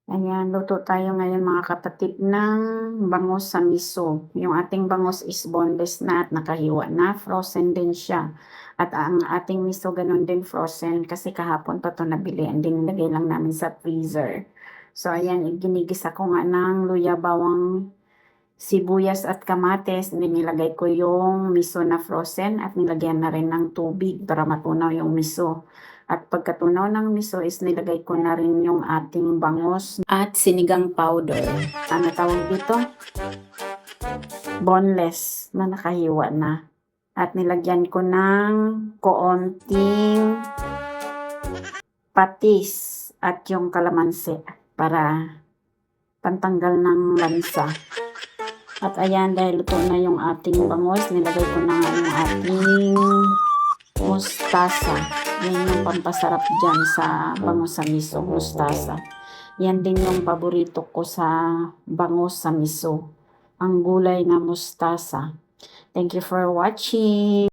Ayan, luto tayo ngayon mga kapatid ng bangus sa miso. Yung ating bangus is boneless na at nakahiwa na. Frozen din siya. At ang ating miso ganun din frozen kasi kahapon pa ito nabili. And din nilagay lang namin sa freezer. So ayan, ginigisa ko nga ng luya, bawang, sibuyas at kamates. Nilagay ko yung miso na frozen at nilagyan na rin ng tubig para matunaw yung miso. At pagkatunaw ng miso is nilagay ko na rin yung ating bangus at sinigang powder. Ano tawag dito? Boneless na nakahiwa na. At nilagyan ko ng koonting patis at yung kalamansi para pantanggal ng lansa. At ayan, dahil luto na yung ating bangus, nilagay ko na nga yung ating mustasa. Yan yung pampasarap dyan sa bangus sa miso, mustasa. Yan din yung paborito ko sa bangus sa miso. Ang gulay na mustasa. Thank you for watching.